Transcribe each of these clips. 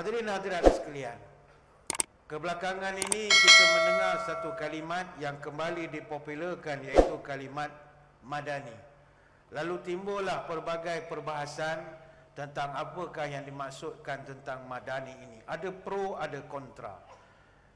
Hadirin hadirat sekalian, kebelakangan ini kita mendengar satu kalimat yang kembali dipopularkan, iaitu kalimat madani. Lalu timbullah pelbagai perbahasan tentang apakah yang dimaksudkan tentang madani ini. Ada pro, ada kontra.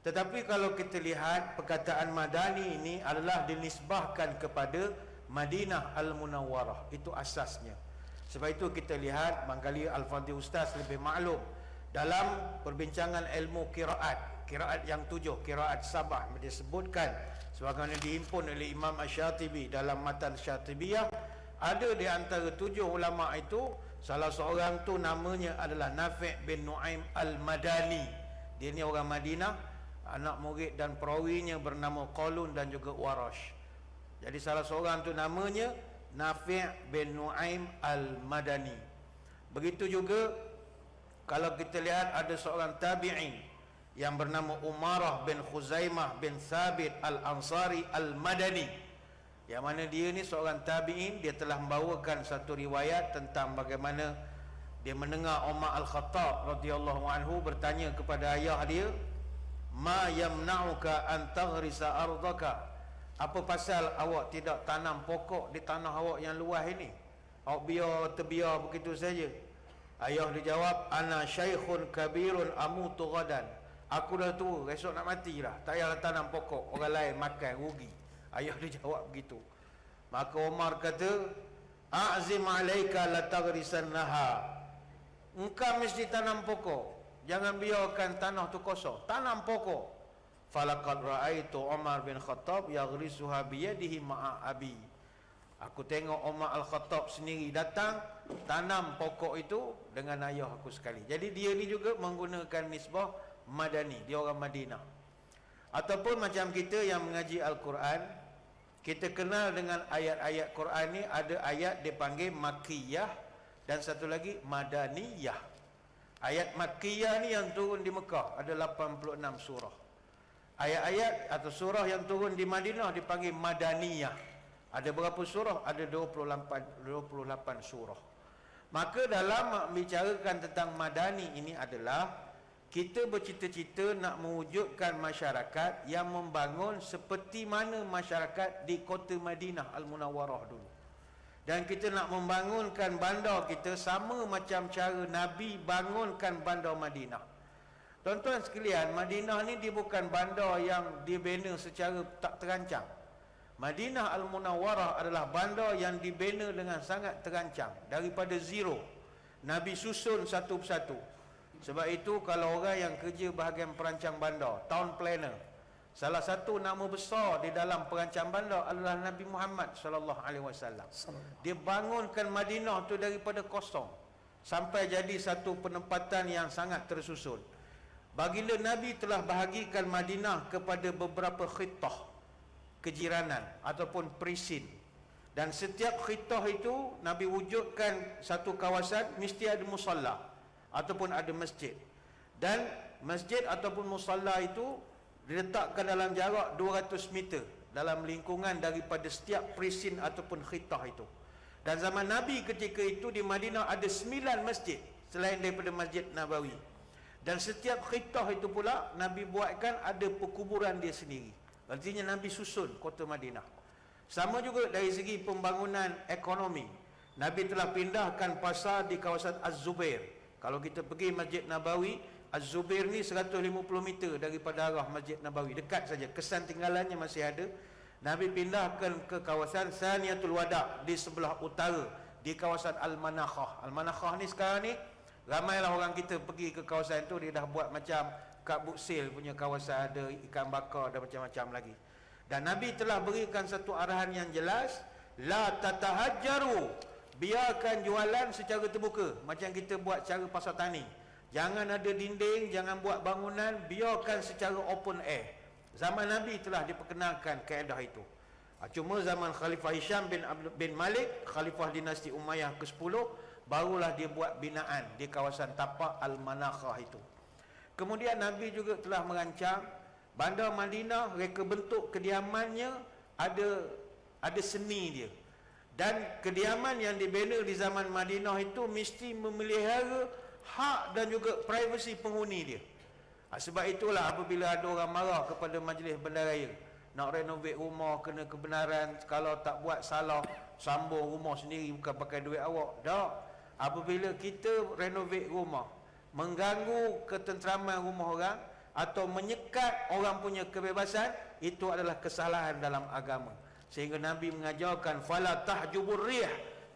Tetapi kalau kita lihat, perkataan madani ini adalah dinisbahkan kepada Madinah Al-Munawwarah. Itu asasnya. Sebab itu kita lihat, barangkali Al-Fadhil Ustaz lebih maklum, dalam perbincangan ilmu kiraat yang 7, kiraat Sabah, disebutkan sebagaimana dihimpun oleh Imam Asy-Syatibi dalam Matan Syatibiyah, ada di antara 7 ulama itu, salah seorang tu namanya adalah Nafi' bin Nu'aim Al-Madani. Dia ni orang Madinah, anak murid dan perawinya bernama Qalun dan juga Warash. Jadi salah seorang tu namanya Nafi' bin Nu'aim Al-Madani. Begitu juga kalau kita lihat ada seorang tabi'in yang bernama Umarah bin Khuzaimah bin Thabit Al-Ansari Al-Madani, yang mana dia ni seorang tabi'in. Dia telah membawakan satu riwayat tentang bagaimana dia mendengar Umar Al-Khattab radhiyallahu anhu bertanya kepada ayah dia, "Ma yamna'uka an taghrisa ardaka?" Apa pasal awak tidak tanam pokok di tanah awak yang luas ini? Awak terbiar begitu saja. Ayah dia jawab, "Ana syaikhun kabirun amutu ghadan." Aku dah tua, esok nak mati dah. Tak payah tanam pokok, orang lain makan, rugi. Ayah dia jawab begitu. Maka Umar kata, "A'zim alaika la taghrisannaha." Engkau mesti tanam pokok. Jangan biarkan tanah tu kosong. Tanam pokok. Falaqad ra'aitu Umar bin Khattab yaghrisuha biyadihi ma'a abi. Aku tengok Umar Al-Khattab sendiri datang tanam pokok itu dengan ayah aku sekali. Jadi dia ni juga menggunakan nisbah madani, dia orang Madinah. Ataupun macam kita yang mengaji Al-Quran, kita kenal dengan ayat-ayat Quran ni, ada ayat dipanggil Makkiyah dan satu lagi Madaniyah. Ayat Makkiyah ni yang turun di Mekah, ada 86 surah. Ayat-ayat atau surah yang turun di Madinah dipanggil Madaniyah. Ada berapa surah? Ada 28 surah. Maka dalam membicarakan tentang madani ini adalah kita bercita-cita nak mewujudkan masyarakat yang membangun seperti mana masyarakat di kota Madinah Al-Munawwarah dulu. Dan kita nak membangunkan bandar kita sama macam cara Nabi bangunkan bandar Madinah. Tuan-tuan sekalian, Madinah ni dia bukan bandar yang dibina secara tak terancang. Madinah Al-Munawwarah adalah bandar yang dibina dengan sangat terancang. Daripada zero, Nabi susun satu persatu. Sebab itu kalau orang yang kerja bahagian perancang bandar, town planner, salah satu nama besar di dalam perancang bandar adalah Nabi Muhammad SAW. Dia bangunkan Madinah tu daripada kosong sampai jadi satu penempatan yang sangat tersusun. Baginda Nabi telah bahagikan Madinah kepada beberapa khitah, kejiranan ataupun perisin. Dan setiap khitah itu Nabi wujudkan satu kawasan mesti ada musalla ataupun ada masjid. Dan masjid ataupun musalla itu diletakkan dalam jarak 200 meter dalam lingkungan daripada setiap perisin ataupun khitah itu. Dan zaman Nabi ketika itu di Madinah ada 9 masjid selain daripada Masjid Nabawi. Dan setiap khitah itu pula Nabi buatkan ada perkuburan dia sendiri. Artinya Nabi susun kota Madinah. Sama juga dari segi pembangunan ekonomi. Nabi telah pindahkan pasar di kawasan Az-Zubair. Kalau kita pergi Masjid Nabawi, Az-Zubair ni 150 meter daripada arah Masjid Nabawi. Dekat saja, kesan tinggalannya masih ada. Nabi pindahkan ke kawasan Saniyatul Wada' di sebelah utara, di kawasan Al-Manakhah. Al-Manakhah ni sekarang ni, ramailah orang kita pergi ke kawasan tu, dia dah buat macam Kak Buksil punya kawasan, ada ikan bakar dan macam-macam lagi. Dan Nabi telah berikan satu arahan yang jelas, la tatahajjaru, biarkan jualan secara terbuka, macam kita buat cara pasar tani. Jangan ada dinding, jangan buat bangunan, biarkan secara open air. Zaman Nabi telah diperkenalkan kaedah itu. Cuma zaman Khalifah Hisham bin Malik, Khalifah dinasti Umayyah ke-10, barulah dia buat binaan di kawasan tapak Al-Manakhah itu. Kemudian Nabi juga telah merancang bandar Madinah, reka bentuk kediamannya ada seni dia. Dan kediaman yang dibina di zaman Madinah itu mesti memelihara hak dan juga privasi penghuni dia. Sebab itulah apabila ada orang marah kepada majlis bandaraya, nak renovate rumah kena kebenaran, kalau tak buat salah sambung rumah sendiri bukan pakai duit awak. Tak. Apabila kita renovate rumah mengganggu ketenteraman rumah orang atau menyekat orang punya kebebasan, itu adalah kesalahan dalam agama. Sehingga Nabi mengajarkan fala tahjubur rih,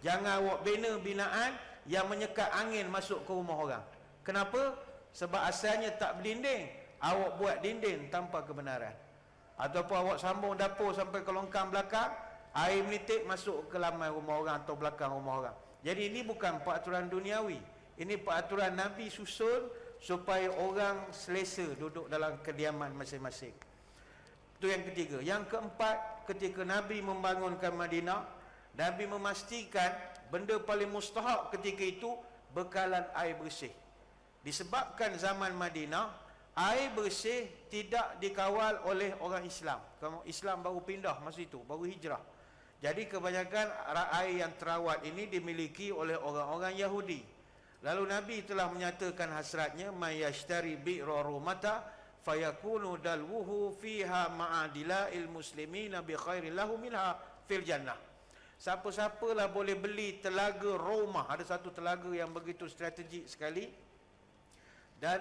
jangan awak bina binaan yang menyekat angin masuk ke rumah orang. Kenapa? Sebab asalnya tak berdinding, awak buat dinding tanpa kebenaran. Ataupun awak sambung dapur sampai ke longkang belakang, air menitik masuk ke laman rumah orang atau belakang rumah orang. Jadi ini bukan peraturan duniawi, ini peraturan Nabi susun supaya orang selesa duduk dalam kediaman masing-masing. Itu yang ketiga. Yang keempat, ketika Nabi membangunkan Madinah, Nabi memastikan benda paling mustahak ketika itu bekalan air bersih. Disebabkan zaman Madinah air bersih tidak dikawal oleh orang Islam. Islam baru pindah masa itu, baru hijrah. Jadi kebanyakan air yang terawat ini dimiliki oleh orang-orang Yahudi. Lalu Nabi telah menyatakan hasratnya, may yashtari bi'ra rumata fayakunu dalwuhu fiha ma'adila'il muslimina bi khairin lahu minha fil jannah. Siapa-siapalah boleh beli telaga Roma, ada satu telaga yang begitu strategik sekali. Dan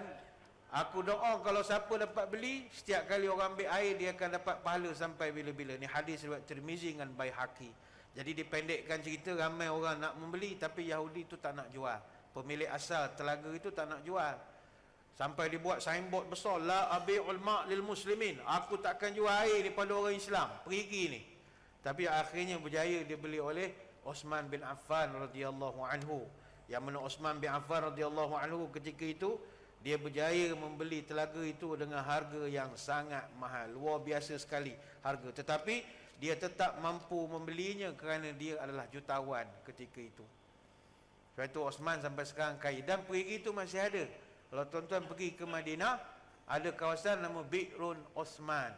aku doa kalau siapa dapat beli, setiap kali orang ambil air dia akan dapat pahala sampai bila-bila. Ni hadis riwayat Tirmizi dengan Baihaqi. Jadi dipendekkan cerita, ramai orang nak membeli tapi Yahudi itu tak nak jual. Pemilik asal telaga itu tak nak jual. Sampai dibuat signboard besar, la abi'ul ma' lil muslimin. Aku takkan jual air daripada orang Islam. Pergi ni. Tapi akhirnya berjaya dibeli oleh Osman bin Affan radhiyallahu anhu. Yang mana Osman bin Affan radhiyallahu anhu ketika itu dia berjaya membeli telaga itu dengan harga yang sangat mahal, luar biasa sekali harga. Tetapi dia tetap mampu membelinya kerana dia adalah jutawan ketika itu. Sebab itu Osman sampai sekarang kaya. Dan perigi itu masih ada. Kalau tuan-tuan pergi ke Madinah, ada kawasan nama Bi'run Osman,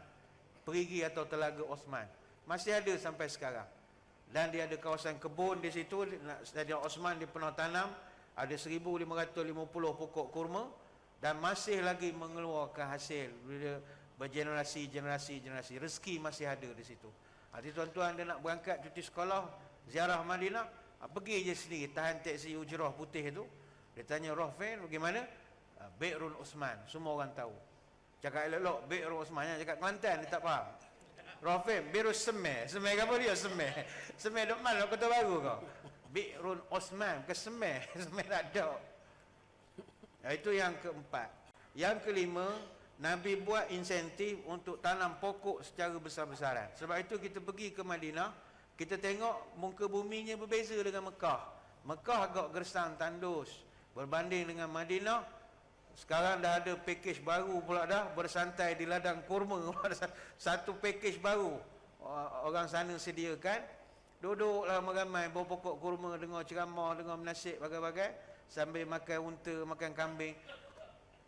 perigi atau telaga Osman, masih ada sampai sekarang. Dan dia ada kawasan kebun di situ. Stadion Osman dia pernah tanam ada 1550 pokok kurma dan masih lagi mengeluarkan hasil bergenerasi-generasi. Rezeki masih ada di situ. Nanti tuan-tuan dia nak berangkat cuti sekolah, ziarah Madinah, pergi je sendiri, tahan teksi Ujrah putih tu. Dia tanya Rahfin bagaimana? Bi'run Osman, semua orang tahu. Cakap elok-elok Bi'run Osman, yang cakap Kelantan dia tak faham. Rahfin, Bi'run Semeh. Semeh apa dia? Semeh. Semeh duk mana Kota Baru kau? Bi'run Osman ke Semeh. Semeh tak ada. Itu yang keempat. Yang kelima, Nabi buat insentif untuk tanam pokok secara besar-besaran. Sebab itu kita pergi ke Madinah, kita tengok muka buminya berbeza dengan Mekah. Mekah agak gersang tandus berbanding dengan Madinah. Sekarang dah ada pakej baru pula dah, bersantai di ladang kurma. Satu pakej baru orang sana sediakan. Duduklah ramai-ramai bawa pokok kurma, dengar ceramah, dengar menasib bagai-bagai, sambil makan unta, makan kambing.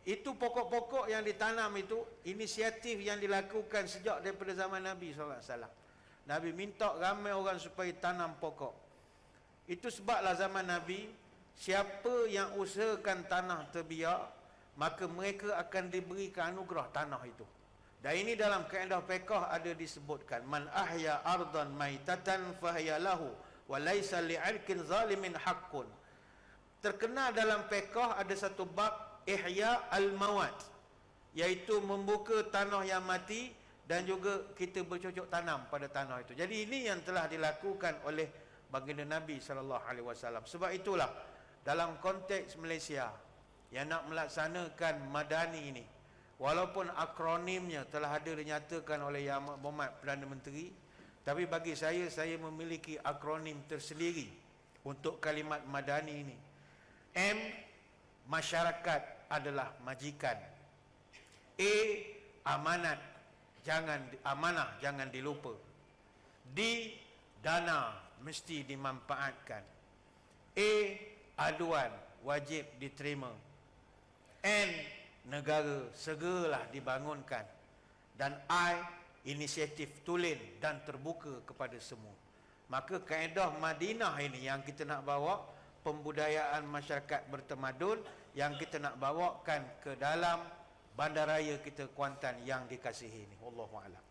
Itu pokok-pokok yang ditanam itu inisiatif yang dilakukan sejak daripada zaman Nabi SAW. Nabi minta ramai orang supaya tanam pokok. Itu sebablah zaman Nabi, siapa yang usahakan tanah terbiak, maka mereka akan diberikan anugerah tanah itu. Dan ini dalam kaedah fiqh ada disebutkan, man ahya ardan maitatan fahiya lahu wa laisa li'irkin zalimin haqqun. Terkenal dalam fiqh ada satu bab ihya al-mawat, iaitu membuka tanah yang mati dan juga kita bercocok tanam pada tanah itu. Jadi ini yang telah dilakukan oleh baginda Nabi SAW. Sebab itulah dalam konteks Malaysia yang nak melaksanakan Madani ini, walaupun akronimnya telah ada dinyatakan oleh Yang Amat Berhormat Perdana Menteri, tapi bagi saya memiliki akronim tersendiri untuk kalimat Madani ini. M, masyarakat adalah majikan. A, amanah jangan dilupa. D, dana mesti dimanfaatkan. A, aduan wajib diterima. N, negara segeralah dibangunkan. Dan I, inisiatif tulen dan terbuka kepada semua. Maka kaedah Madinah ini yang kita nak bawa, pembudayaan masyarakat bertamadun yang kita nak bawakan ke dalam bandaraya kita Kuantan yang dikasihi ini. Wallahu a'lam.